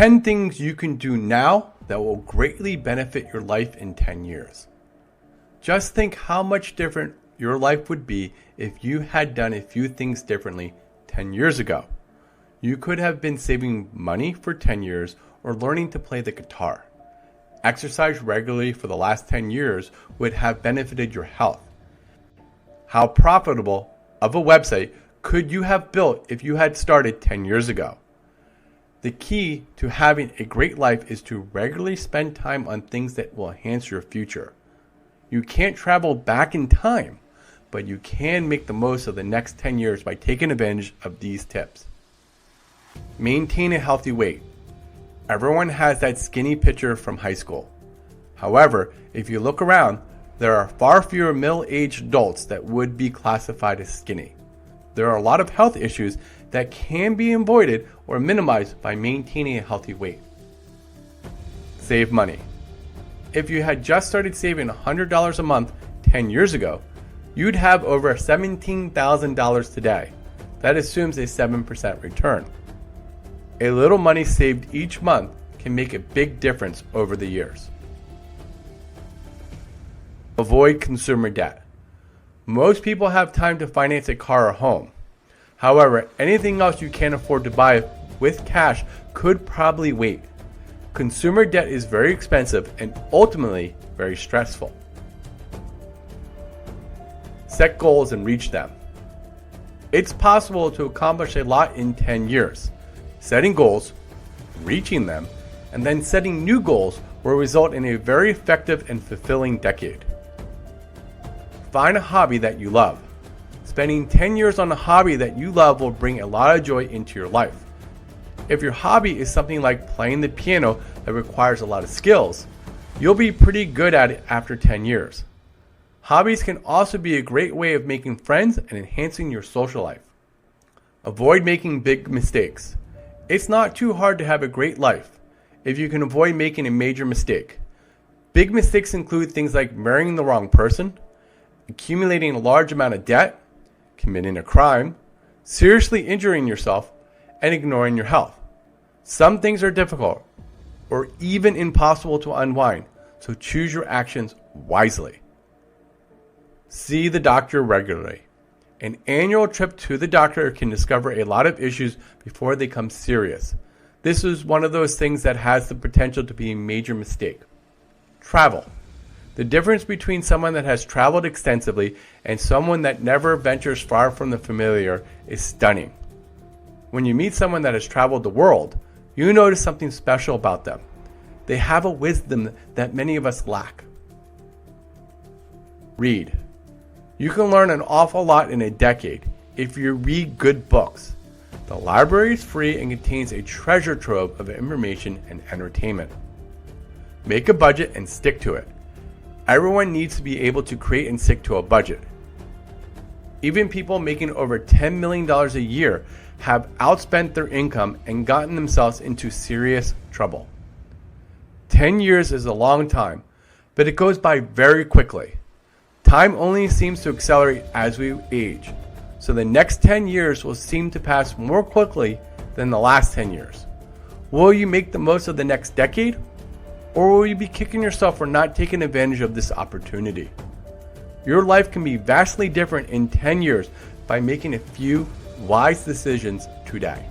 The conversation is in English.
10 things you can do now that will greatly benefit your life in 10 years. Just think how much different your life would be if you had done a few things differently 10 years ago. You could have been saving money for 10 years or learning to play the guitar. Exercise regularly for the last 10 years would have benefited your health. How profitable of a website could you have built if you had started 10 years ago? The key to having a great life is to regularly spend time on things that will enhance your future. You can't travel back in time, but you can make the most of the next 10 years by taking advantage of these tips. Maintain a healthy weight. Everyone has that skinny picture from high school. However, if you look around, there are far fewer middle-aged adults that would be classified as skinny. There are a lot of health issues that can be avoided or minimized by maintaining a healthy weight. Save money. If you had just started saving $100 a month 10 years ago, you'd have over $17,000 today. That assumes a 7% return. A little money saved each month can make a big difference over the years. Avoid consumer debt. Most people have time to finance a car or home. However, anything else you can't afford to buy with cash could probably wait. Consumer debt is very expensive and ultimately very stressful. Set goals and reach them. It's possible to accomplish a lot in 10 years. Setting goals, reaching them, and then setting new goals will result in a very effective and fulfilling decade. Find a hobby that you love. Spending 10 years on a hobby that you love will bring a lot of joy into your life. If your hobby is something like playing the piano that requires a lot of skills, you'll be pretty good at it after 10 years. Hobbies can also be a great way of making friends and enhancing your social life. Avoid making big mistakes. It's not too hard to have a great life if you can avoid making a major mistake. Big mistakes include things like marrying the wrong person, accumulating a large amount of debt, committing a crime, seriously injuring yourself, and ignoring your health. Some things are difficult or even impossible to unwind, so choose your actions wisely. See the doctor regularly. An annual trip to the doctor can discover a lot of issues before they become serious. This is one of those things that has the potential to be a major mistake. Travel. The difference between someone that has traveled extensively and someone that never ventures far from the familiar is stunning. When you meet someone that has traveled the world, you notice something special about them. They have a wisdom that many of us lack. Read. You can learn an awful lot in a decade if you read good books. The library is free and contains a treasure trove of information and entertainment. Make a budget and stick to it. Everyone needs to be able to create and stick to a budget. Even people making over $10 million a year have outspent their income and gotten themselves into serious trouble. 10 years is a long time, but it goes by very quickly. Time only seems to accelerate as we age, so the next 10 years will seem to pass more quickly than the last 10 years. Will you make the most of the next decade? Or will you be kicking yourself for not taking advantage of this opportunity? Your life can be vastly different in 10 years by making a few wise decisions today.